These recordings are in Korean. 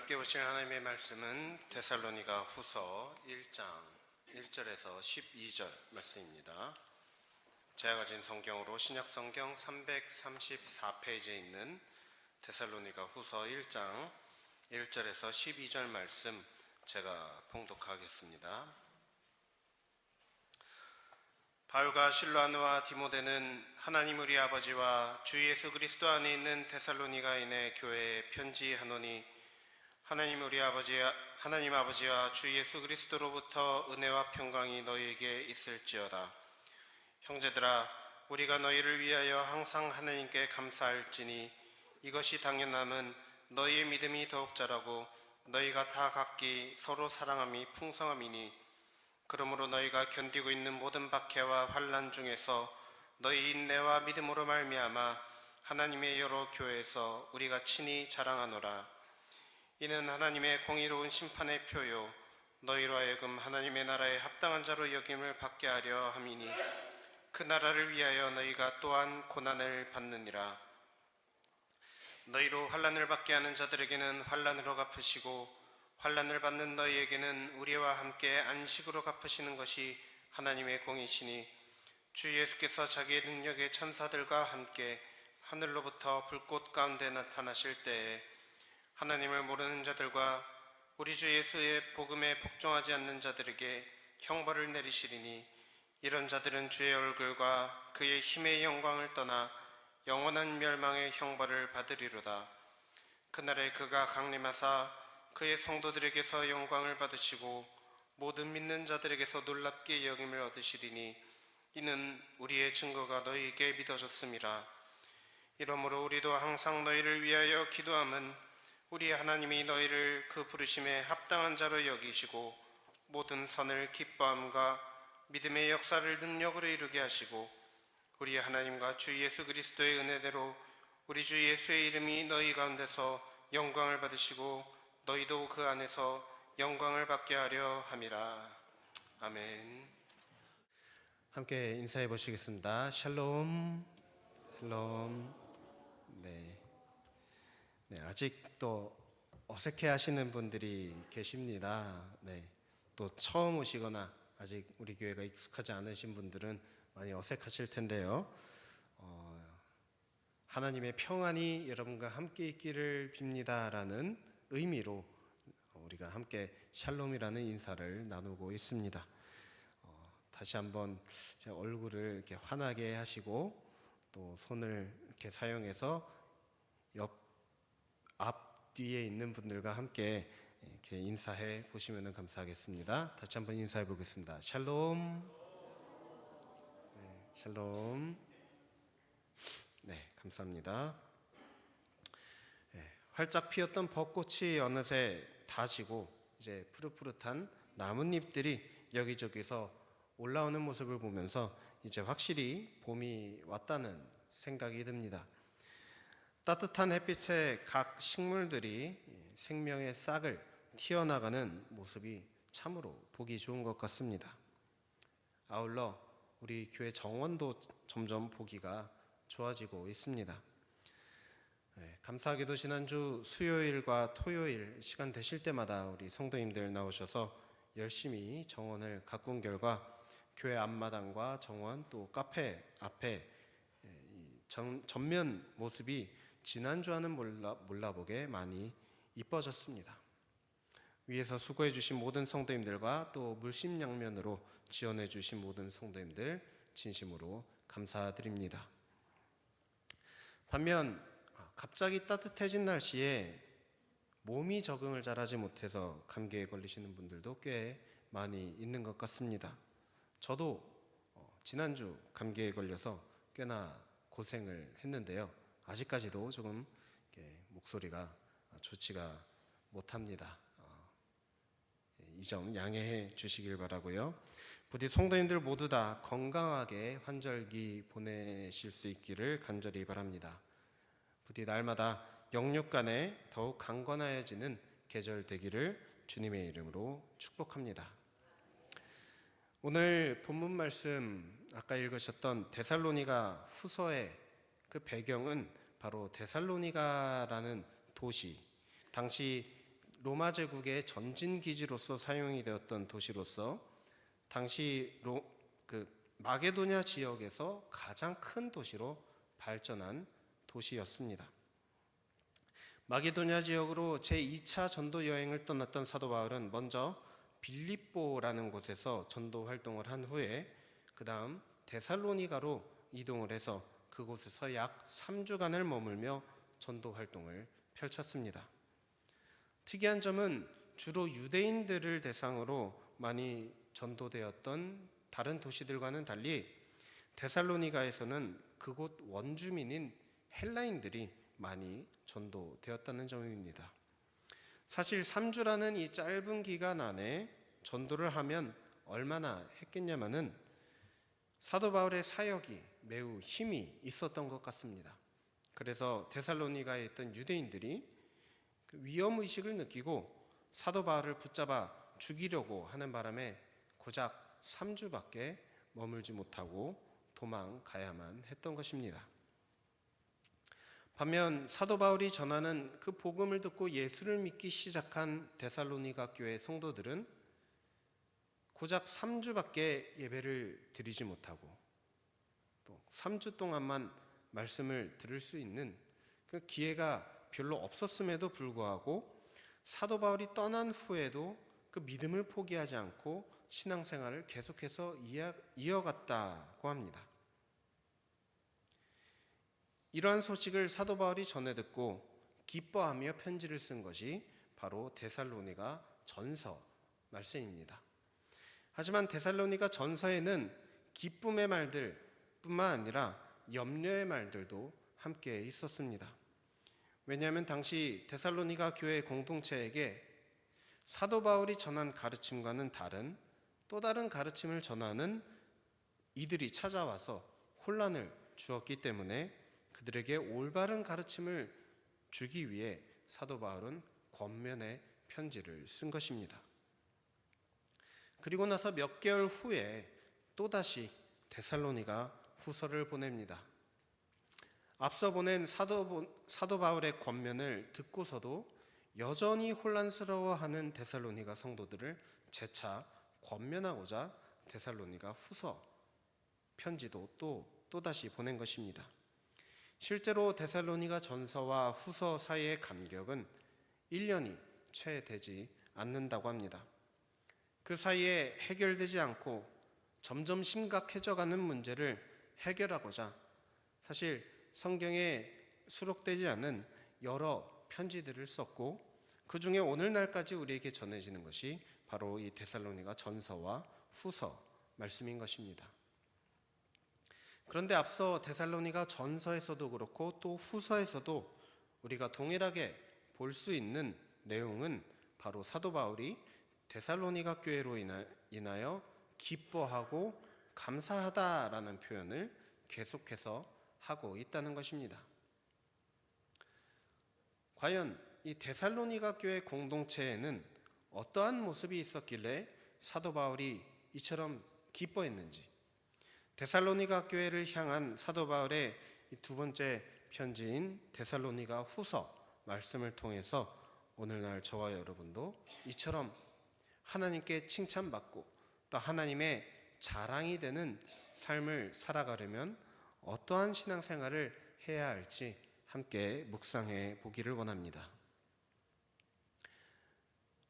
함께 보실 하나님의 말씀은 데살로니가 후서 1장 1절에서 12절 말씀입니다. 제가 가진 성경으로 신약성경 334페이지에 있는 데살로니가 후서 1장 1절에서 12절 말씀 제가 봉독하겠습니다. 바울과 실라노와 디모데는 하나님 우리 아버지와 주 예수 그리스도 안에 있는 데살로니가인의 교회에 편지하노니 하나님 아버지와 주 예수 그리스도로부터 은혜와 평강이 너희에게 있을지어다. 형제들아, 우리가 너희를 위하여 항상 하나님께 감사할지니 이것이 당연함은 너희의 믿음이 더욱 자라고 너희가 다 각기 서로 사랑함이 풍성함이니, 그러므로 너희가 견디고 있는 모든 박해와 환난 중에서 너희 인내와 믿음으로 말미암아 하나님의 여러 교회에서 우리가 친히 자랑하노라. 이는 하나님의 공의로운 심판의 표요 너희로 하여금 하나님의 나라에 합당한 자로 여김을 받게 하려 함이니, 그 나라를 위하여 너희가 또한 고난을 받느니라. 너희로 환난을 받게 하는 자들에게는 환난으로 갚으시고 환난을 받는 너희에게는 우리와 함께 안식으로 갚으시는 것이 하나님의 공이시니, 주 예수께서 자기의 능력의 천사들과 함께 하늘로부터 불꽃 가운데 나타나실 때에 하나님을 모르는 자들과 우리 주 예수의 복음에 복종하지 않는 자들에게 형벌을 내리시리니, 이런 자들은 주의 얼굴과 그의 힘의 영광을 떠나 영원한 멸망의 형벌을 받으리로다. 그날에 그가 강림하사 그의 성도들에게서 영광을 받으시고 모든 믿는 자들에게서 놀랍게 여김을 얻으시리니, 이는 우리의 증거가 너희에게 믿어졌음이라. 이러므로 우리도 항상 너희를 위하여 기도함은 우리 하나님이 너희를 그 부르심에 합당한 자로 여기시고 모든 선을 기뻐함과 믿음의 역사를 능력으로 이루게 하시고, 우리 하나님과 주 예수 그리스도의 은혜대로 우리 주 예수의 이름이 너희 가운데서 영광을 받으시고 너희도 그 안에서 영광을 받게 하려 함이라. 아멘. 함께 인사해 보시겠습니다. 샬롬. 샬롬. 네, 아직도 어색해 하시는 분들이 계십니다. 또 처음 오시거나 아직 우리 교회가 익숙하지 않으신 분들은 많이 어색하실 텐데요. 하나님의 평안이 여러분과 함께 있기를 빕니다라는 의미로 우리가 함께 샬롬이라는 인사를 나누고 있습니다. 다시 한번 제 얼굴을 이렇게 환하게 하시고 또 손을 이렇게 사용해서 앞뒤에 있는 분들과 함께 이렇게 인사해 보시면 감사하겠습니다. 다시 한번 인사해 보겠습니다. 샬롬. 샬롬. 네, 감사합니다. 활짝 피었던 벚꽃이 어느새 다 지고 이제 푸릇푸릇한 나뭇잎들이 여기저기서 올라오는 모습을 보면서 이제 확실히 봄이 왔다는 생각이 듭니다. 따뜻한 햇빛에 각 식물들이 생명의 싹을 튀어나가는 모습이 참으로 보기 좋은 것 같습니다. 아울러 우리 교회 정원도 점점 보기가 좋아지고 있습니다. 감사하게도 지난주 수요일과 토요일 시간 되실 때마다 우리 성도님들 나오셔서 열심히 정원을 가꾼 결과 교회 앞마당과 정원 또 카페 앞에 전면 모습이 지난주와는 몰라보게 많이 이뻐졌습니다. 위에서 수고해 주신 모든 성도님들과 또 물심양면으로 지원해 주신 모든 성도님들 진심으로 감사드립니다. 반면 갑자기 따뜻해진 날씨에 몸이 적응을 잘하지 못해서 감기에 걸리시는 분들도 꽤 많이 있는 것 같습니다. 저도 지난주 감기에 걸려서 꽤나 고생을 했는데요. 아직까지도 조금 목소리가 좋지가 못합니다. 이 점 양해해 주시길 바라고요. 부디 성도님들 모두 다 건강하게 환절기 보내실 수 있기를 간절히 바랍니다. 부디 날마다 영육 간에 더욱 강건하여지는 계절 되기를 주님의 이름으로 축복합니다. 오늘 본문 말씀 아까 읽으셨던 데살로니가 후서의 그 배경은 바로 데살로니가라는 도시, 당시 로마 제국의 전진 기지로서 사용이 되었던 도시로서 당시 마게도냐 지역에서 가장 큰 도시로 발전한 도시였습니다. 마게도냐 지역으로 제2차 전도 여행을 떠났던 사도 바울은 먼저 빌립보라는 곳에서 전도 활동을 한 후에 그 다음 데살로니가로 이동을 해서 그곳에서 약 3주간을 머물며 전도 활동을 펼쳤습니다. 특이한 점은 주로 유대인들을 대상으로 많이 전도되었던 다른 도시들과는 달리 데살로니가에서는 그곳 원주민인 헬라인들이 많이 전도되었다는 점입니다. 사실 3주라는 이 짧은 기간 안에 전도를 하면 얼마나 했겠냐마는 사도 바울의 사역이 매우 힘이 있었던 것 같습니다. 그래서 데살로니가에 있던 유대인들이 그 위험의식을 느끼고 사도 바울을 붙잡아 죽이려고 하는 바람에 고작 3주밖에 머물지 못하고 도망가야만 했던 것입니다. 반면 사도 바울이 전하는 그 복음을 듣고 예수를 믿기 시작한 데살로니가 교회 성도들은 고작 3주밖에 예배를 드리지 못하고 또 3주 동안만 말씀을 들을 수 있는 그 기회가 별로 없었음에도 불구하고 사도 바울이 떠난 후에도 그 믿음을 포기하지 않고 신앙생활을 계속해서 이어갔다고 합니다. 이러한 소식을 사도 바울이 전해 듣고 기뻐하며 편지를 쓴 것이 바로 데살로니가 전서 말씀입니다. 하지만 데살로니가 전서에는 기쁨의 말들 뿐만 아니라 염려의 말들도 함께 있었습니다. 왜냐하면 당시 데살로니가 교회 공동체에게 사도 바울이 전한 가르침과는 다른 또 다른 가르침을 전하는 이들이 찾아와서 혼란을 주었기 때문에 그들에게 올바른 가르침을 주기 위해 사도 바울은 권면의 편지를 쓴 것입니다. 그리고 나서 몇 개월 후에 또다시 데살로니가 후서를 보냅니다. 앞서 보낸 사도 바울의 권면을 듣고서도 여전히 혼란스러워하는 데살로니가 성도들을 재차 권면하고자 데살로니가 후서 편지도 또다시 보낸 것입니다. 실제로 데살로니가 전서와 후서 사이의 간격은 1년이 채 되지 않는다고 합니다. 그 사이에 해결되지 않고 점점 심각해져가는 문제를 해결하고자 사실 성경에 수록되지 않은 여러 편지들을 썼고 그 중에 오늘날까지 우리에게 전해지는 것이 바로 이 데살로니가 전서와 후서 말씀인 것입니다. 그런데 앞서 데살로니가 전서에서도 그렇고 또 후서에서도 우리가 동일하게 볼 수 있는 내용은 바로 사도 바울이 데살로니가 교회로 인하여 기뻐하고 감사하다라는 표현을 계속해서 하고 있다는 것입니다. 과연 이 데살로니가 교회 공동체에는 어떠한 모습이 있었길래 사도 바울이 이처럼 기뻐했는지, 데살로니가 교회를 향한 사도 바울의 두 번째 편지인 데살로니가 후서 말씀을 통해서 오늘날 저와 여러분도 이처럼 하나님께 칭찬받고 또 하나님의 자랑이 되는 삶을 살아가려면 어떠한 신앙생활을 해야 할지 함께 묵상해 보기를 원합니다.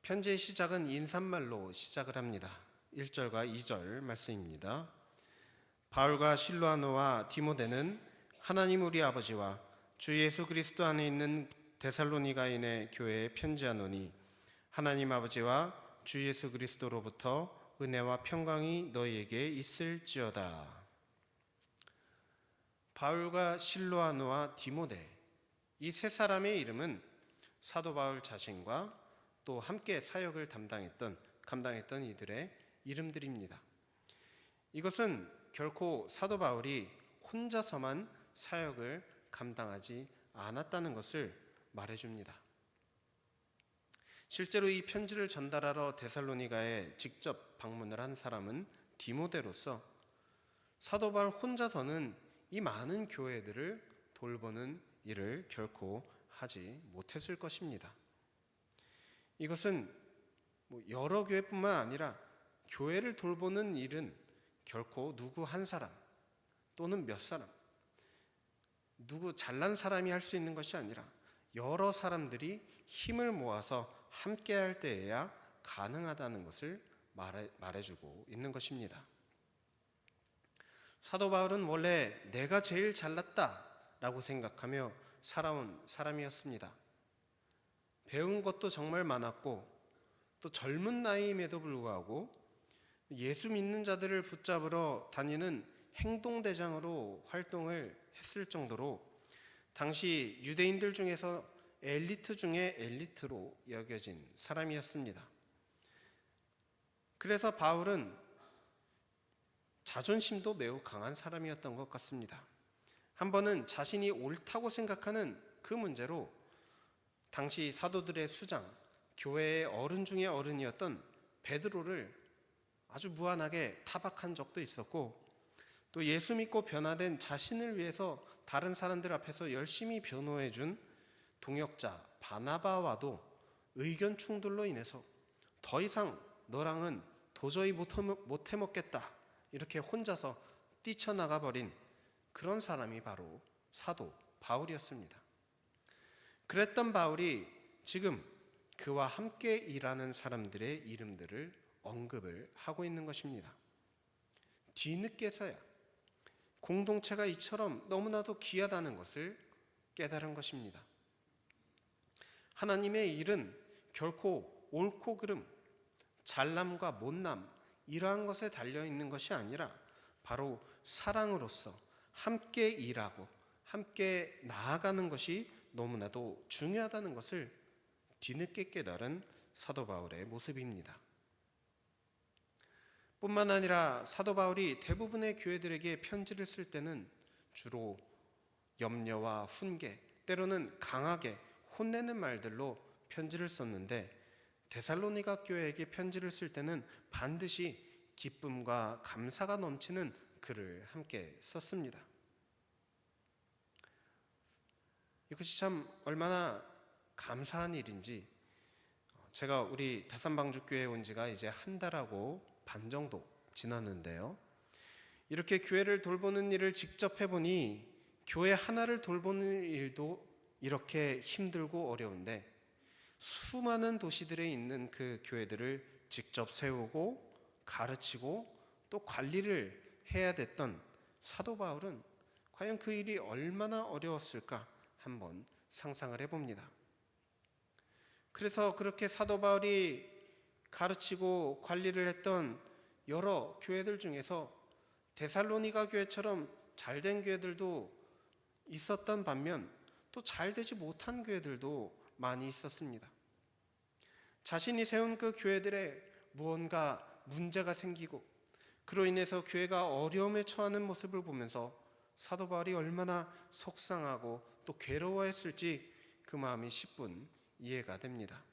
편지의 시작은 인사말로 시작을 합니다. 1절과 2절 말씀입니다. 바울과 실로아노와 디모데는 하나님 우리 아버지와 주 예수 그리스도 안에 있는 데살로니가인의 교회에 편지하노니 하나님 아버지와 주 예수 그리스도로부터 은혜와 평강이 너희에게 있을지어다. 바울과 실로아노와 디모데, 이 세 사람의 이름은 사도 바울 자신과 또 함께 사역을 감당했던 이들의 이름들입니다. 이것은 결코 사도 바울이 혼자서만 사역을 감당하지 않았다는 것을 말해줍니다. 실제로 이 편지를 전달하러 데살로니가에 직접 방문을 한 사람은 디모데로서 사도 바울 혼자서는 이 많은 교회들을 돌보는 일을 결코 하지 못했을 것입니다. 이것은 여러 교회뿐만 아니라 교회를 돌보는 일은 결코 누구 한 사람 또는 몇 사람, 누구 잘난 사람이 할 수 있는 것이 아니라 여러 사람들이 힘을 모아서 함께 할 때에야 가능하다는 것을 말해주고 있는 것입니다. 사도 바울은 원래 내가 제일 잘났다라고 생각하며 살아온 사람이었습니다. 배운 것도 정말 많았고 또 젊은 나이임에도 불구하고 예수 믿는 자들을 붙잡으러 다니는 행동대장으로 활동을 했을 정도로 당시 유대인들 중에서 엘리트 중에 엘리트로 여겨진 사람이었습니다. 그래서 바울은 자존심도 매우 강한 사람이었던 것 같습니다. 한 번은 자신이 옳다고 생각하는 그 문제로 당시 사도들의 수장, 교회의 어른 중에 어른이었던 베드로를 아주 무한하게 타박한 적도 있었고, 또 예수 믿고 변화된 자신을 위해서 다른 사람들 앞에서 열심히 변호해 준 동역자 바나바와도 의견 충돌로 인해서 더 이상 너랑은 도저히 못해 먹겠다 이렇게 혼자서 뛰쳐나가 버린 그런 사람이 바로 사도 바울이었습니다. 그랬던 바울이 지금 그와 함께 일하는 사람들의 이름들을 언급을 하고 있는 것입니다. 뒤늦게서야 공동체가 이처럼 너무나도 귀하다는 것을 깨달은 것입니다. 하나님의 일은 결코 옳고 그름, 잘남과 못남 이러한 것에 달려있는 것이 아니라 바로 사랑으로서 함께 일하고 함께 나아가는 것이 너무나도 중요하다는 것을 뒤늦게 깨달은 사도 바울의 모습입니다. 뿐만 아니라 사도 바울이 대부분의 교회들에게 편지를 쓸 때는 주로 염려와 훈계, 때로는 강하게 혼내는 말들로 편지를 썼는데 데살로니가 교회에게 편지를 쓸 때는 반드시 기쁨과 감사가 넘치는 글을 함께 썼습니다. 이것이 참 얼마나 감사한 일인지, 제가 우리 다산방주교회에 온 지가 이제 한 달하고 반 정도 지났는데요, 이렇게 교회를 돌보는 일을 직접 해보니 교회 하나를 돌보는 일도 이렇게 힘들고 어려운데 수많은 도시들에 있는 그 교회들을 직접 세우고 가르치고 또 관리를 해야 됐던 사도 바울은 과연 그 일이 얼마나 어려웠을까 한번 상상을 해봅니다. 그래서 그렇게 사도 바울이 가르치고 관리를 했던 여러 교회들 중에서 데살로니가 교회처럼 잘된 교회들도 있었던 반면 또 잘되지 못한 교회들도 많이 있었습니다. 자신이 세운 그 교회들에 무언가 문제가 생기고 그로 인해서 교회가 어려움에 처하는 모습을 보면서 사도 바울이 얼마나 속상하고 또 괴로워했을지 그 마음이 10분 이해가 됩니다.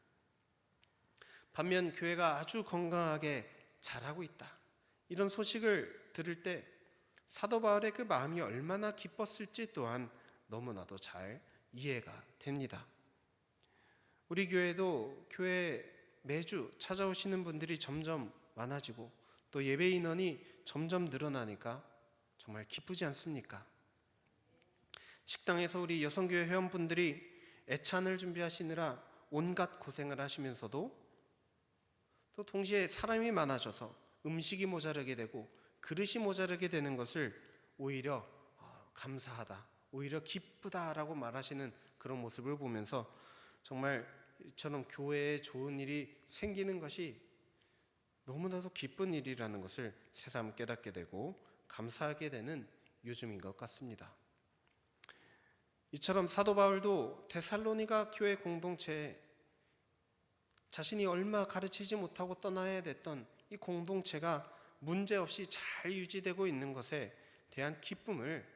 반면 교회가 아주 건강하게 잘하고 있다, 이런 소식을 들을 때 사도 바울의 그 마음이 얼마나 기뻤을지 또한 너무나도 잘 이해가 됩니다. 우리 교회도 교회에 매주 찾아오시는 분들이 점점 많아지고 또 예배 인원이 점점 늘어나니까 정말 기쁘지 않습니까? 식당에서 우리 여성교회 회원분들이 애찬을 준비하시느라 온갖 고생을 하시면서도 또 동시에 사람이 많아져서 음식이 모자르게 되고 그릇이 모자르게 되는 것을 오히려 감사하다, 오히려 기쁘다라고 말하시는 그런 모습을 보면서 정말 이처럼 교회에 좋은 일이 생기는 것이 너무나도 기쁜 일이라는 것을 새삼 깨닫게 되고 감사하게 되는 요즘인 것 같습니다. 이처럼 사도 바울도 데살로니가 교회 공동체에 자신이 얼마 가르치지 못하고 떠나야 됐던 이 공동체가 문제없이 잘 유지되고 있는 것에 대한 기쁨을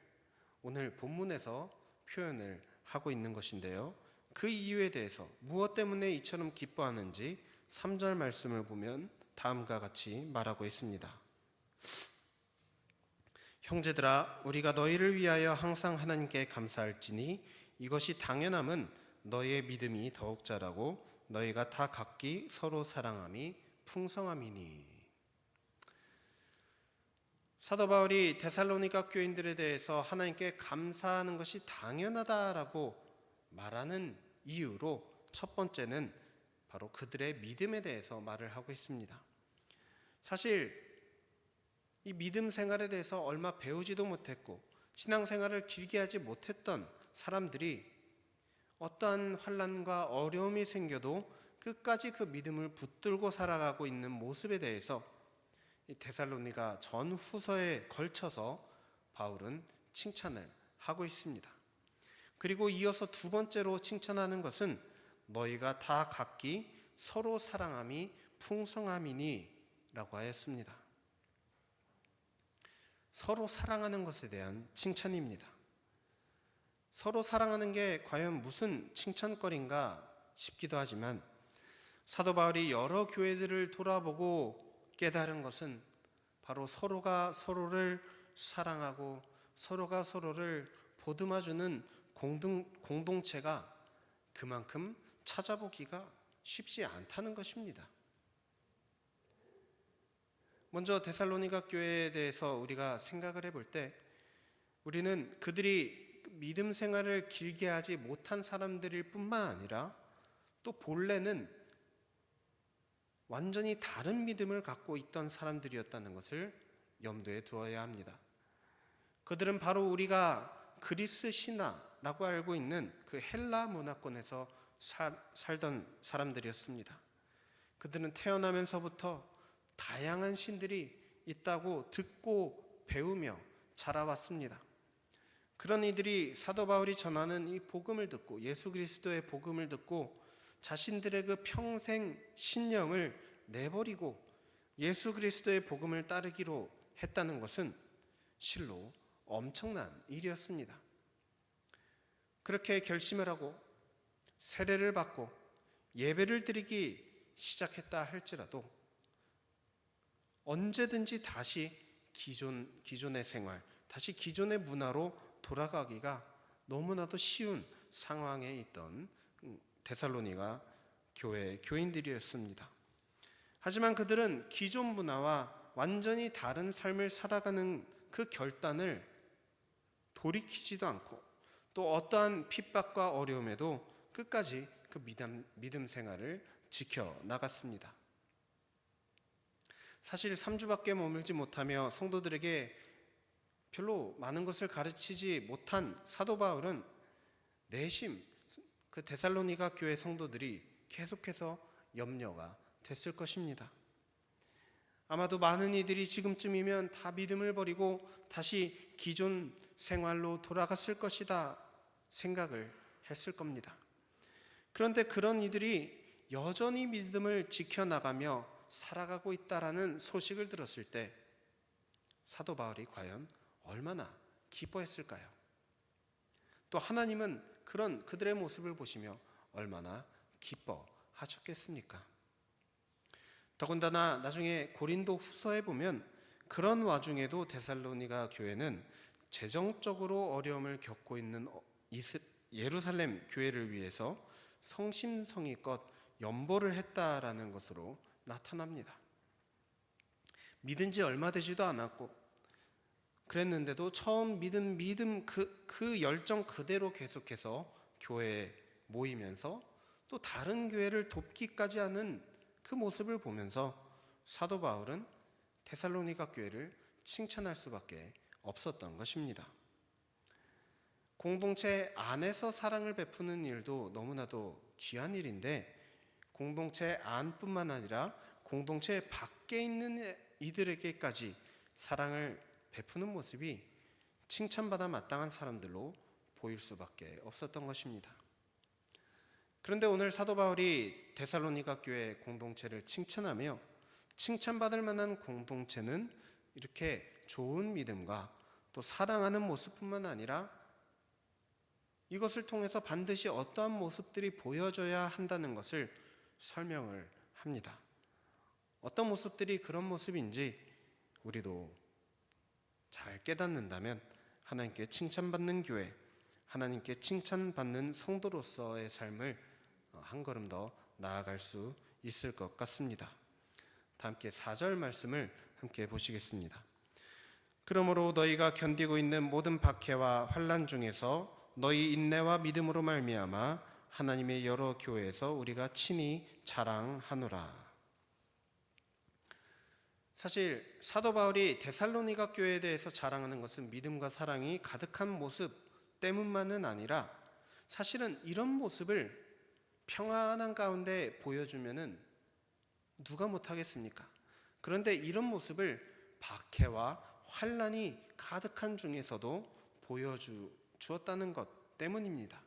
오늘 본문에서 표현을 하고 있는 것인데요, 그 이유에 대해서 무엇 때문에 이처럼 기뻐하는지 3절 말씀을 보면 다음과 같이 말하고 있습니다. 형제들아, 우리가 너희를 위하여 항상 하나님께 감사할지니 이것이 당연함은 너희의 믿음이 더욱 자라고 너희가 다 각기 서로 사랑함이 풍성함이니. 사도 바울이 데살로니가 교인들에 대해서 하나님께 감사하는 것이 당연하다라고 말하는 이유로 첫 번째는 바로 그들의 믿음에 대해서 말을 하고 있습니다. 사실 이 믿음 생활에 대해서 얼마 배우지도 못했고 신앙생활을 길게 하지 못했던 사람들이 어떠한 환난과 어려움이 생겨도 끝까지 그 믿음을 붙들고 살아가고 있는 모습에 대해서 이 데살로니가 전후서에 걸쳐서 바울은 칭찬을 하고 있습니다. 그리고 이어서 두 번째로 칭찬하는 것은 너희가 다 각기 서로 사랑함이 풍성함이니 라고 하였습니다. 서로 사랑하는 것에 대한 칭찬입니다. 서로 사랑하는 게 과연 무슨 칭찬거리인가 싶기도 하지만 사도 바울이 여러 교회들을 돌아보고 깨달은 것은 바로 서로가 서로를 사랑하고 서로가 서로를 보듬어주는 공동체가 그만큼 찾아보기가 쉽지 않다는 것입니다. 먼저 데살로니가 교회에 대해서 우리가 생각을 해볼 때 우리는 그들이 믿음 생활을 길게 하지 못한 사람들일 뿐만 아니라 또 본래는 완전히 다른 믿음을 갖고 있던 사람들이었다는 것을 염두에 두어야 합니다. 그들은 바로 우리가 그리스 신화라고 알고 있는 그 헬라 문화권에서 살던 사람들이었습니다. 그들은 태어나면서부터 다양한 신들이 있다고 듣고 배우며 자라왔습니다. 그런 이들이 사도 바울이 전하는 이 복음을 듣고 예수 그리스도의 복음을 듣고 자신들의 그 평생 신념을 내버리고 예수 그리스도의 복음을 따르기로 했다는 것은 실로 엄청난 일이었습니다. 그렇게 결심을 하고 세례를 받고 예배를 드리기 시작했다 할지라도 언제든지 다시 기존의 생활, 다시 기존의 문화로 돌아가기가 너무나도 쉬운 상황에 있던 데살로니가 교회 교인들이었습니다. 하지만 그들은 기존 문화와 완전히 다른 삶을 살아가는 그 결단을 돌이키지도 않고 또 어떠한 핍박과 어려움에도 끝까지 그 믿음 생활을 지켜나갔습니다. 사실 3주밖에 머물지 못하며 성도들에게 별로 많은 것을 가르치지 못한 사도 바울은 내심 그 데살로니가 교회 성도들이 계속해서 염려가 됐을 것입니다. 아마도 많은 이들이 지금쯤이면 다 믿음을 버리고 다시 기존 생활로 돌아갔을 것이다 생각을 했을 겁니다. 그런데 그런 이들이 여전히 믿음을 지켜나가며 살아가고 있다라는 소식을 들었을 때 사도 바울이 과연 얼마나 기뻐했을까요? 또 하나님은 그런 그들의 모습을 보시며 얼마나 기뻐하셨겠습니까? 더군다나 나중에 고린도 후서에 보면 그런 와중에도 데살로니가 교회는 재정적으로 어려움을 겪고 있는 예루살렘 교회를 위해서 성심성의껏 연보를 했다라는 것으로 나타납니다. 믿은 지 얼마 되지도 않았고 그랬는데도 처음 믿음 그 열정 그대로 계속해서 교회에 모이면서 또 다른 교회를 돕기까지 하는 그 모습을 보면서 사도 바울은 데살로니가 교회를 칭찬할 수밖에 없었던 것입니다. 공동체 안에서 사랑을 베푸는 일도 너무나도 귀한 일인데 공동체 안뿐만 아니라 공동체 밖에 있는 이들에게까지 사랑을 베푸는 모습이 칭찬받아 마땅한 사람들로 보일 수밖에 없었던 것입니다. 그런데 오늘 사도 바울이 데살로니가 교회 공동체를 칭찬하며 칭찬받을 만한 공동체는 이렇게 좋은 믿음과 또 사랑하는 모습뿐만 아니라 이것을 통해서 반드시 어떠한 모습들이 보여져야 한다는 것을 설명을 합니다. 어떤 모습들이 그런 모습인지 우리도 잘 깨닫는다면 하나님께 칭찬받는 교회, 하나님께 칭찬받는 성도로서의 삶을 한 걸음 더 나아갈 수 있을 것 같습니다. 다 함께 4절 말씀을 함께 보시겠습니다. 그러므로 너희가 견디고 있는 모든 박해와 환난 중에서 너희 인내와 믿음으로 말미암아 하나님의 여러 교회에서 우리가 친히 자랑하노라. 사실 사도 바울이 데살로니가 교회에 대해서 자랑하는 것은 믿음과 사랑이 가득한 모습 때문만은 아니라 사실은 이런 모습을 평안한 가운데 보여주면은 누가 못하겠습니까? 그런데 이런 모습을 박해와 환난이 가득한 중에서도 보여주었다는 것 때문입니다.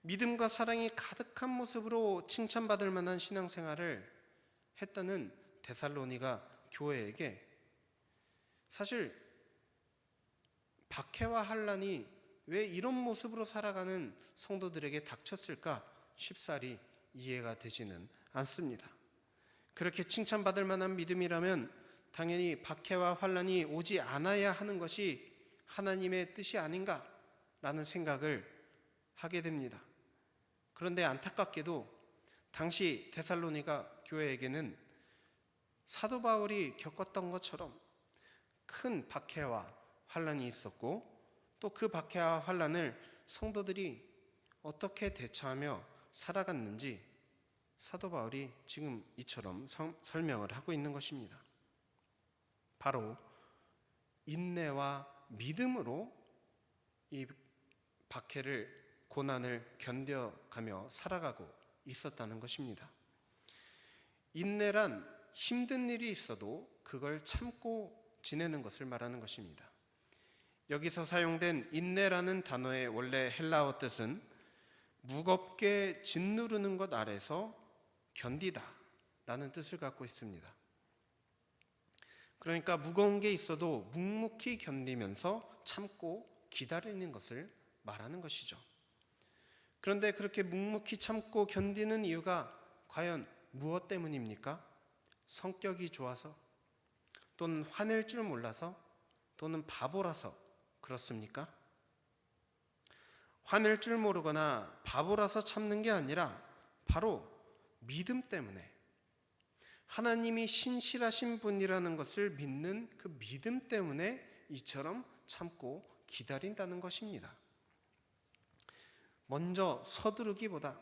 믿음과 사랑이 가득한 모습으로 칭찬받을 만한 신앙생활을 했다는 데살로니가 교회에게 사실 박해와 환난이 왜 이런 모습으로 살아가는 성도들에게 닥쳤을까 쉽사리 이해가 되지는 않습니다. 그렇게 칭찬받을 만한 믿음이라면 당연히 박해와 환난이 오지 않아야 하는 것이 하나님의 뜻이 아닌가라는 생각을 하게 됩니다. 그런데 안타깝게도 당시 데살로니가 교회에게는 사도 바울이 겪었던 것처럼 큰 박해와 환난이 있었고 또 그 박해와 환난을 성도들이 어떻게 대처하며 살아갔는지 사도 바울이 지금 이처럼 설명을 하고 있는 것입니다. 바로 인내와 믿음으로 이 박해를 고난을 견뎌가며 살아가고 있었다는 것입니다. 인내란 힘든 일이 있어도 그걸 참고 지내는 것을 말하는 것입니다. 여기서 사용된 인내라는 단어의 원래 헬라어 뜻은 무겁게 짓누르는 것 아래서 견디다 라는 뜻을 갖고 있습니다. 그러니까 무거운 게 있어도 묵묵히 견디면서 참고 기다리는 것을 말하는 것이죠. 그런데 그렇게 묵묵히 참고 견디는 이유가 과연 무엇 때문입니까? 성격이 좋아서 또는 화낼 줄 몰라서 또는 바보라서 그렇습니까? 화낼 줄 모르거나 바보라서 참는 게 아니라 바로 믿음 때문에 하나님이 신실하신 분이라는 것을 믿는 그 믿음 때문에 이처럼 참고 기다린다는 것입니다. 먼저 서두르기보다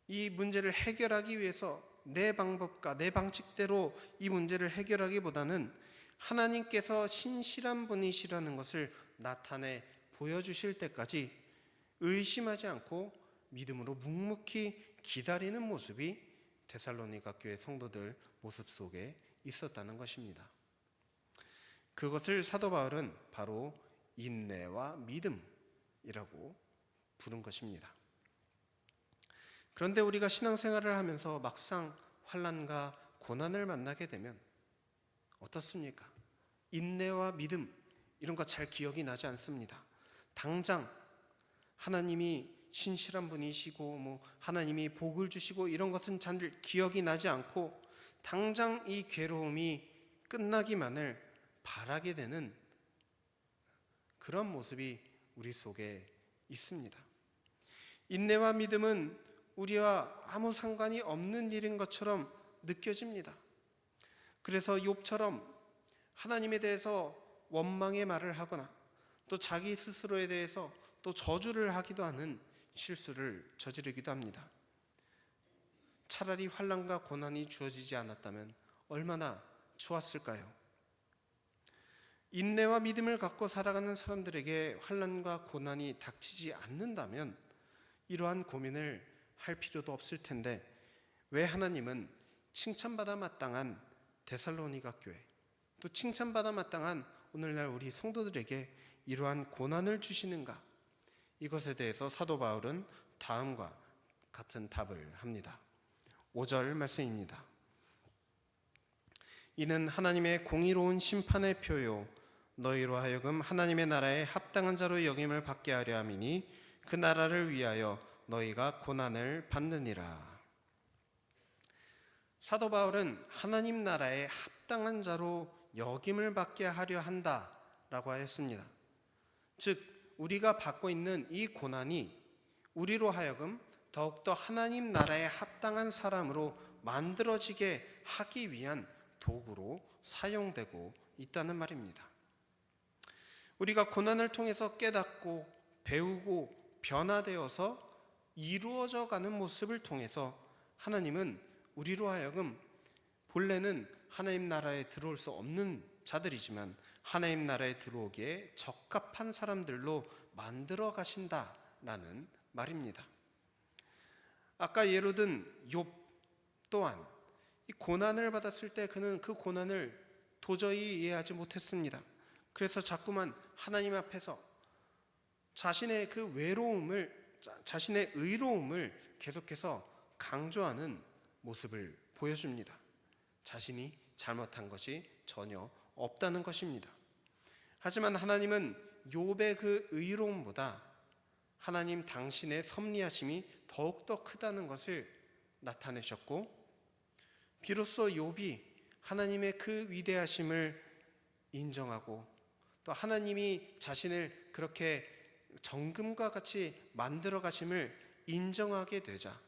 이 문제를 해결하기 위해서 내 방법과 내 방식대로 이 문제를 해결하기보다는 하나님께서 신실한 분이시라는 것을 나타내 보여주실 때까지 의심하지 않고 믿음으로 묵묵히 기다리는 모습이 데살로니가 교회 성도들 모습 속에 있었다는 것입니다. 그것을 사도 바울은 바로 인내와 믿음이라고 부른 것입니다. 그런데 우리가 신앙생활을 하면서 막상 환난과 고난을 만나게 되면 어떻습니까? 인내와 믿음 이런 거 잘 기억이 나지 않습니다. 당장 하나님이 신실한 분이시고 하나님이 복을 주시고 이런 것은 잘 기억이 나지 않고 당장 이 괴로움이 끝나기만을 바라게 되는 그런 모습이 우리 속에 있습니다. 인내와 믿음은 우리와 아무 상관이 없는 일인 것처럼 느껴집니다. 그래서 욥처럼 하나님에 대해서 원망의 말을 하거나 또 자기 스스로에 대해서 또 저주를 하기도 하는 실수를 저지르기도 합니다. 차라리 환난과 고난이 주어지지 않았다면 얼마나 좋았을까요? 인내와 믿음을 갖고 살아가는 사람들에게 환난과 고난이 닥치지 않는다면 이러한 고민을 할 필요도 없을 텐데 왜 하나님은 칭찬받아 마땅한 데살로니가 교회 또 칭찬받아 마땅한 오늘날 우리 성도들에게 이러한 고난을 주시는가? 이것에 대해서 사도 바울은 다음과 같은 답을 합니다. 5절 말씀입니다. 이는 하나님의 공의로운 심판의 표요 너희로 하여금 하나님의 나라에 합당한 자로 여김을 받게 하려 함이니 그 나라를 위하여 너희가 고난을 받느니라. 사도 바울은 하나님 나라에 합당한 자로 여김을 받게 하려 한다라고 하였습니다. 즉 우리가 받고 있는 이 고난이 우리로 하여금 더욱더 하나님 나라에 합당한 사람으로 만들어지게 하기 위한 도구로 사용되고 있다는 말입니다. 우리가 고난을 통해서 깨닫고 배우고 변화되어서 이루어져 가는 모습을 통해서 하나님은 우리로 하여금 본래는 하나님 나라에 들어올 수 없는 자들이지만 하나님 나라에 들어오기에 적합한 사람들로 만들어 가신다라는 말입니다. 아까 예로 든 욥 또한 이 고난을 받았을 때 그는 그 고난을 도저히 이해하지 못했습니다. 그래서 자꾸만 하나님 앞에서 자신의 그 외로움을, 자신의 의로움을 계속해서 강조하는 모습을 보여줍니다. 자신이 잘못한 것이 전혀 없다는 것입니다. 하지만 하나님은 욥의 그 의로움보다 하나님 당신의 섭리하심이 더욱더 크다는 것을 나타내셨고, 비로소 욥이 하나님의 그 위대하심을 인정하고 또 하나님이 자신을 그렇게 정금과 같이 만들어 가심을 인정하게 되자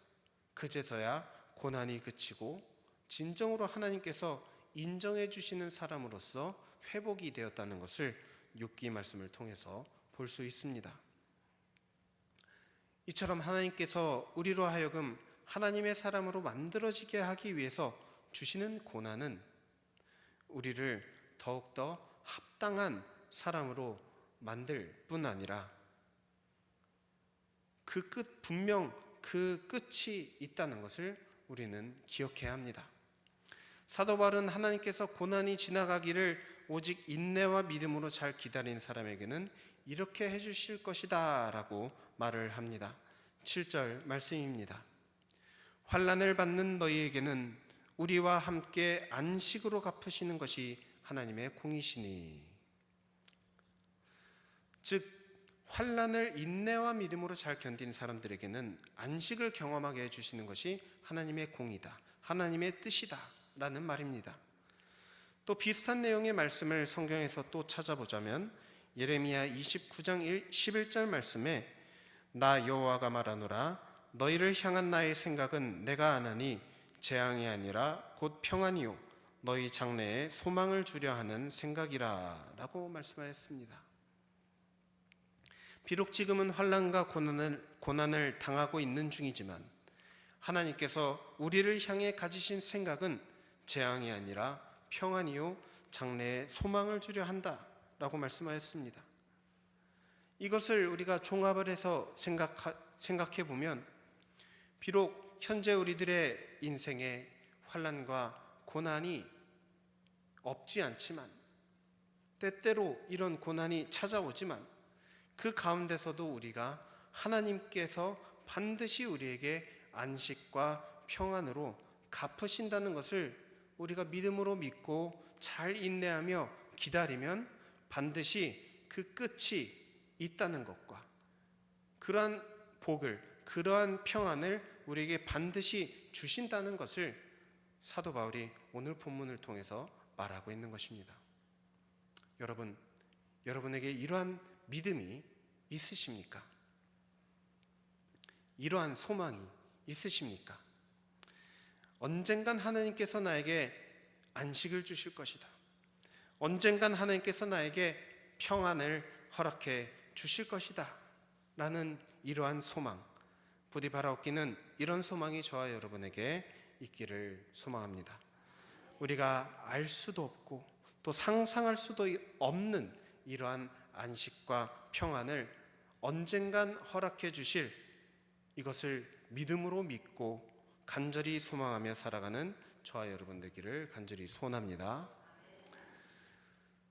그제서야 고난이 그치고 진정으로 하나님께서 인정해 주시는 사람으로서 회복이 되었다는 것을 욥기 말씀을 통해서 볼 수 있습니다. 이처럼 하나님께서 우리로 하여금 하나님의 사람으로 만들어지게 하기 위해서 주시는 고난은 우리를 더욱더 합당한 사람으로 만들 뿐 아니라 분명 그 끝이 있다는 것을 우리는 기억해야 합니다. 사도 바울은 하나님께서 고난이 지나가기를 오직 인내와 믿음으로 잘 기다린 사람에게는 이렇게 해주실 것이다 라고 말을 합니다. 7절 말씀입니다. 환난을 받는 너희에게는 우리와 함께 안식으로 갚으시는 것이 하나님의 공이시니. 즉 환난을 인내와 믿음으로 잘 견딘 사람들에게는 안식을 경험하게 해주시는 것이 하나님의 공이다, 하나님의 뜻이다 라는 말입니다. 또 비슷한 내용의 말씀을 성경에서 또 찾아보자면 예레미야 29장 11절 말씀에 나 여호와가 말하노라 너희를 향한 나의 생각은 내가 아나니 재앙이 아니라 곧 평안이요 너희 장래에 소망을 주려 하는 생각이라 라고 말씀하였습니다. 비록 지금은 환난과 고난을 당하고 있는 중이지만 하나님께서 우리를 향해 가지신 생각은 재앙이 아니라 평안이요 장래에 소망을 주려 한다 라고 말씀하였습니다. 이것을 우리가 종합을 해서 생각해 보면 비록 현재 우리들의 인생에 환난과 고난이 없지 않지만 때때로 이런 고난이 찾아오지만 그 가운데서도 우리가 하나님께서 반드시 우리에게 안식과 평안으로 갚으신다는 것을 우리가 믿음으로 믿고 잘 인내하며 기다리면 반드시 그 끝이 있다는 것과 그러한 복을, 그러한 평안을 우리에게 반드시 주신다는 것을 사도 바울이 오늘 본문을 통해서 말하고 있는 것입니다. 여러분, 여러분에게 이러한 믿음이 있으십니까? 이러한 소망이 있으십니까? 언젠간 하나님께서 나에게 안식을 주실 것이다. 언젠간 하나님께서 나에게 평안을 허락해 주실 것이다 라는 이러한 소망, 부디 바라옵기는 이런 소망이 저와 여러분에게 있기를 소망합니다. 우리가 알 수도 없고 또 상상할 수도 없는 이러한 안식과 평안을 언젠간 허락해 주실 이것을 믿음으로 믿고 간절히 소망하며 살아가는 저와 여러분 되기를 간절히 소원합니다.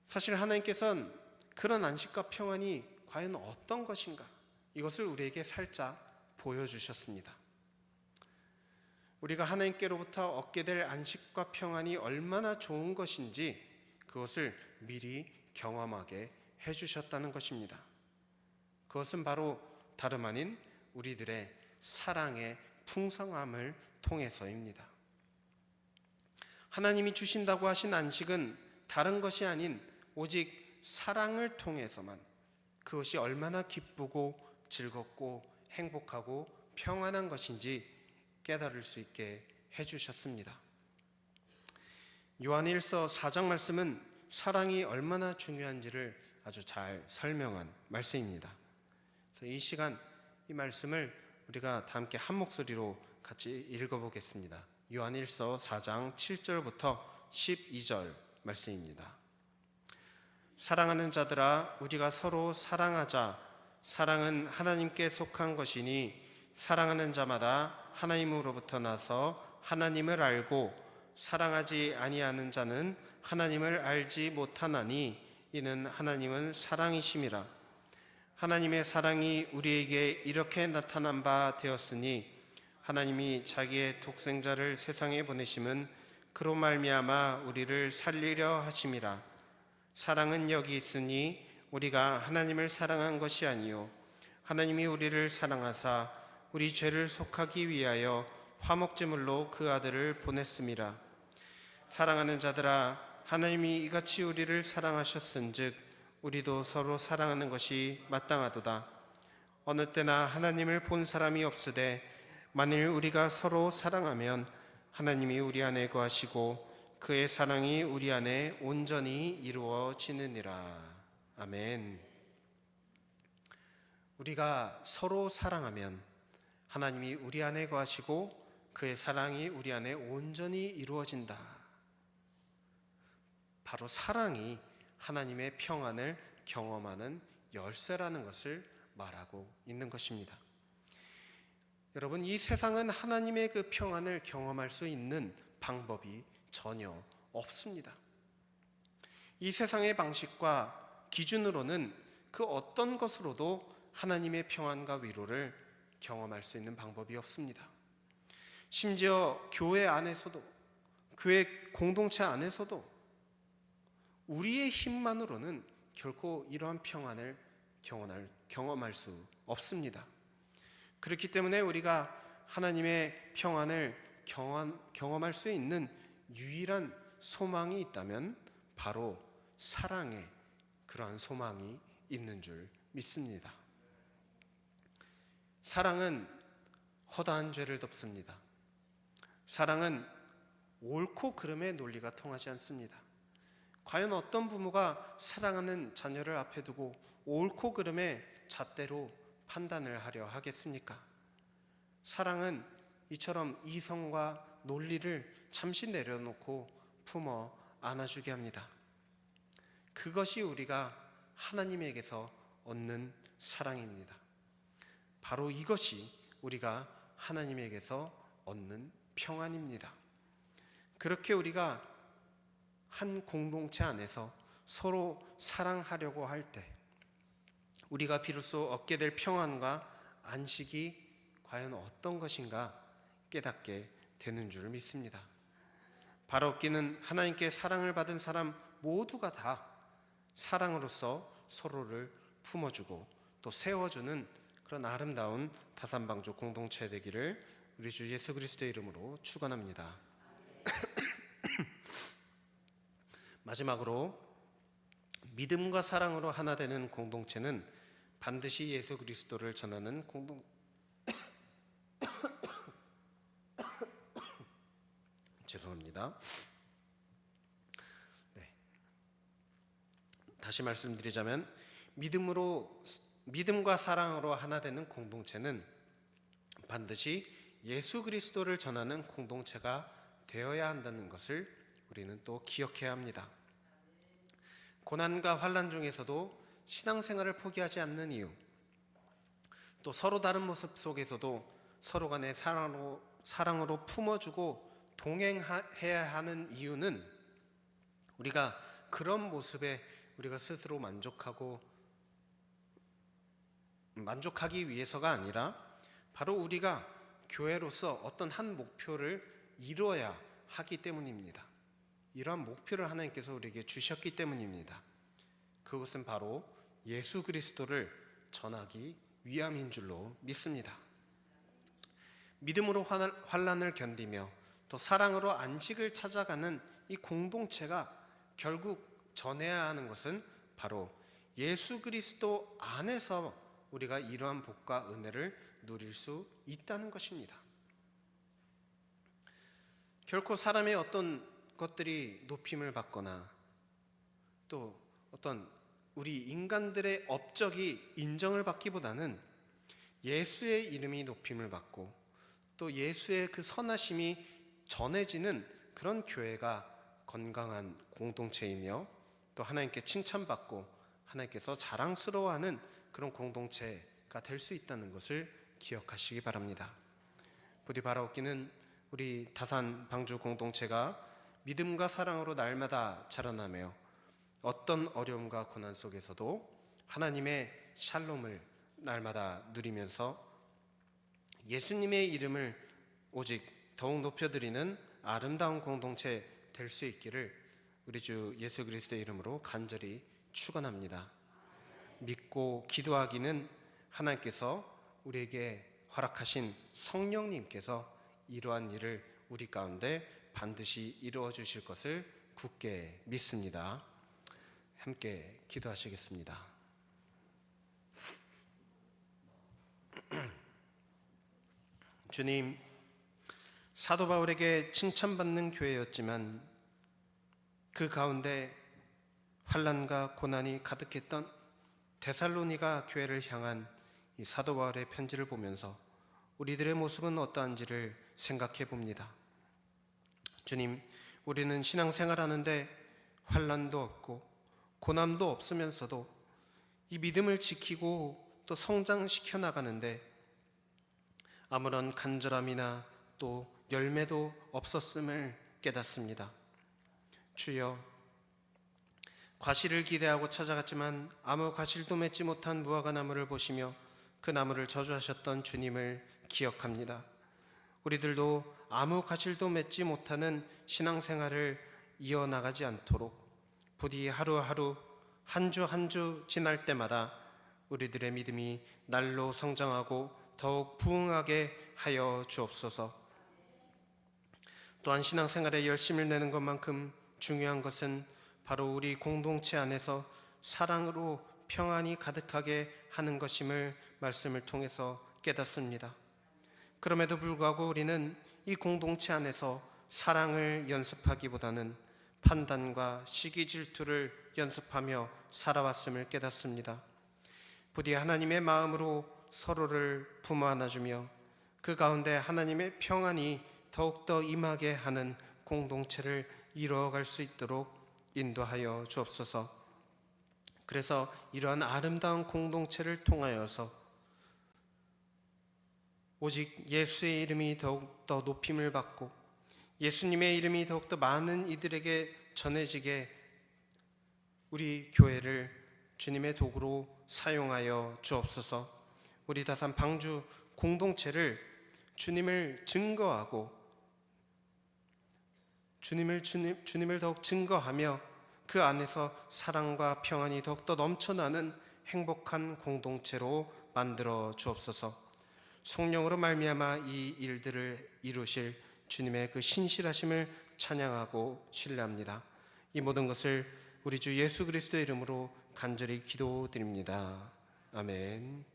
사실 하나님께서는 그런 안식과 평안이 과연 어떤 것인가 이것을 우리에게 살짝 보여주셨습니다. 우리가 하나님께로부터 얻게 될 안식과 평안이 얼마나 좋은 것인지 그것을 미리 경험하게 해주셨다는 것입니다. 그것은 바로 다름 아닌 우리들의 사랑의 풍성함을 통해서입니다. 하나님이 주신다고 하신 안식은 다른 것이 아닌 오직 사랑을 통해서만, 그것이 얼마나 기쁘고 즐겁고 행복하고 평안한 것인지 깨달을 수 있게 해주셨습니다. 요한일서 4장 말씀은 사랑이 얼마나 중요한지를 아주 잘 설명한 말씀입니다. 그래서 이 시간 이 말씀을 우리가 다 함께 한 목소리로 같이 읽어보겠습니다. 요한일서 4장 7절부터 12절 말씀입니다. 사랑하는 자들아, 우리가 서로 사랑하자. 사랑은 하나님께 속한 것이니 사랑하는 자마다 하나님으로부터 나서 하나님을 알고 사랑하지 아니하는 자는 하나님을 알지 못하나니 이는 하나님은 사랑이심이라. 하나님의 사랑이 우리에게 이렇게 나타난 바 되었으니 하나님이 자기의 독생자를 세상에 보내심은 그로 말미암아 우리를 살리려 하심이라. 사랑은 여기 있으니 우리가 하나님을 사랑한 것이 아니요 하나님이 우리를 사랑하사 우리 죄를 속하기 위하여 화목제물로 그 아들을 보냈음이라. 사랑하는 자들아, 하나님이 이같이 우리를 사랑하셨은즉 우리도 서로 사랑하는 것이 마땅하도다. 어느 때나 하나님을 본 사람이 없으되 만일 우리가 서로 사랑하면 하나님이 우리 안에 거하시고 그의 사랑이 우리 안에 온전히 이루어지느니라. 아멘. 우리가 서로 사랑하면 하나님이 우리 안에 거하시고 그의 사랑이 우리 안에 온전히 이루어진다. 바로 사랑이 하나님의 평안을 경험하는 열쇠라는 것을 말하고 있는 것입니다. 여러분, 이 세상은 하나님의 그 평안을 경험할 수 있는 방법이 전혀 없습니다. 이 세상의 방식과 기준으로는 그 어떤 것으로도 하나님의 평안과 위로를 경험할 수 있는 방법이 없습니다. 심지어 교회 안에서도, 교회 공동체 안에서도 우리의 힘만으로는 결코 이러한 평안을 경험할 수 없습니다. 그렇기 때문에 우리가 하나님의 평안을 경험할 수 있는 유일한 소망이 있다면 바로 사랑에 그러한 소망이 있는 줄 믿습니다. 사랑은 허다한 죄를 덮습니다. 사랑은 옳고 그름의 논리가 통하지 않습니다. 과연 어떤 부모가 사랑하는 자녀를 앞에 두고 옳고 그름의 잣대로 판단을 하려 하겠습니까? 사랑은 이처럼 이성과 논리를 잠시 내려놓고 품어 안아주게 합니다. 그것이 우리가 하나님에게서 얻는 사랑입니다. 바로 이것이 우리가 하나님에게서 얻는 평안입니다. 그렇게 우리가 한 공동체 안에서 서로 사랑하려고 할 때 우리가 비로소 얻게 될 평안과 안식이 과연 어떤 것인가 깨닫게 되는 줄 믿습니다. 바로 얻기는 하나님께 사랑을 받은 사람 모두가 다 사랑으로서 서로를 품어주고 또 세워주는 그런 아름다운 다산방주 공동체 되기를 우리 주 예수 그리스도의 이름으로 축원합니다. 마지막으로 믿음과 사랑으로 하나 되는 공동체는 반드시 예수 그리스도를 전하는 죄송합니다. 다시 말씀드리자면 믿음과 사랑으로 하나 되는 공동체는 반드시 예수 그리스도를 전하는 공동체가 되어야 한다는 것을 우리는 또 기억해야 합니다. 고난과 환난 중에서도 신앙생활을 포기하지 않는 이유, 또 서로 다른 모습 속에서도 서로 간의 사랑으로 품어주고 동행해야 하는 이유는 우리가 그런 모습에 우리가 스스로 만족하기 위해서가 아니라 바로 우리가 교회로서 어떤 한 목표를 이루어야 하기 때문입니다. 이러한 목표를 하나님께서 우리에게 주셨기 때문입니다. 그것은 바로 예수 그리스도를 전하기 위함인 줄로 믿습니다. 믿음으로 환난을 견디며 또 사랑으로 안식을 찾아가는 이 공동체가 결국 전해야 하는 것은 바로 예수 그리스도 안에서 우리가 이러한 복과 은혜를 누릴 수 있다는 것입니다. 결코 사람의 어떤 것들이 높임을 받거나 또 어떤 우리 인간들의 업적이 인정을 받기보다는 예수의 이름이 높임을 받고 또 예수의 그 선하심이 전해지는 그런 교회가 건강한 공동체이며 또 하나님께 칭찬받고 하나님께서 자랑스러워하는 그런 공동체가 될 수 있다는 것을 기억하시기 바랍니다. 부디 바라옵기는 우리 다산 방주 공동체가 믿음과 사랑으로 날마다 자라나며 어떤 어려움과 고난 속에서도 하나님의 샬롬을 날마다 누리면서 예수님의 이름을 오직 더욱 높여드리는 아름다운 공동체 될 수 있기를 우리 주 예수 그리스도의 이름으로 간절히 축원합니다. 믿고 기도하기는 하나님께서 우리에게 허락하신 성령님께서 이러한 일을 우리 가운데 반드시 이루어 주실 것을 굳게 믿습니다. 함께 기도하시겠습니다. 주님, 사도 바울에게 칭찬받는 교회였지만 그 가운데 환난과 고난이 가득했던 데살로니가 교회를 향한 이 사도 바울의 편지를 보면서 우리들의 모습은 어떠한지를 생각해 봅니다. 주님, 우리는 신앙생활하는데 환난도 없고 고난도 없으면서도 이 믿음을 지키고 또 성장시켜 나가는데 아무런 간절함이나 또 열매도 없었음을 깨닫습니다. 주여, 과실을 기대하고 찾아갔지만 아무 과실도 맺지 못한 무화과 나무를 보시며 그 나무를 저주하셨던 주님을 기억합니다. 우리들도 아무 과실도 맺지 못하는 신앙생활을 이어나가지 않도록 부디 하루하루 한 주 한 주 지날 때마다 우리들의 믿음이 날로 성장하고 더욱 부흥하게 하여 주옵소서. 또한 신앙생활에 열심을 내는 것만큼 중요한 것은 바로 우리 공동체 안에서 사랑으로 평안이 가득하게 하는 것임을 말씀을 통해서 깨닫습니다. 그럼에도 불구하고 우리는 이 공동체 안에서 사랑을 연습하기보다는 판단과 시기 질투를 연습하며 살아왔음을 깨닫습니다. 부디 하나님의 마음으로 서로를 품어 안아주며 그 가운데 하나님의 평안이 더욱더 임하게 하는 공동체를 이루어갈 수 있도록 인도하여 주옵소서. 그래서 이러한 아름다운 공동체를 통하여서 오직 예수의 이름이 더욱더 높임을 받고 예수님의 이름이 더욱더 많은 이들에게 전해지게 우리 교회를 주님의 도구로 사용하여 주옵소서. 우리 다산 방주 공동체를 주님을 증거하고 주님을 더욱 증거하며 그 안에서 사랑과 평안이 더욱더 넘쳐나는 행복한 공동체로 만들어 주옵소서. 성령으로 말미암아 이 일들을 이루실 주님의 그 신실하심을 찬양하고 신뢰합니다. 이 모든 것을 우리 주 예수 그리스도의 이름으로 간절히 기도드립니다. 아멘.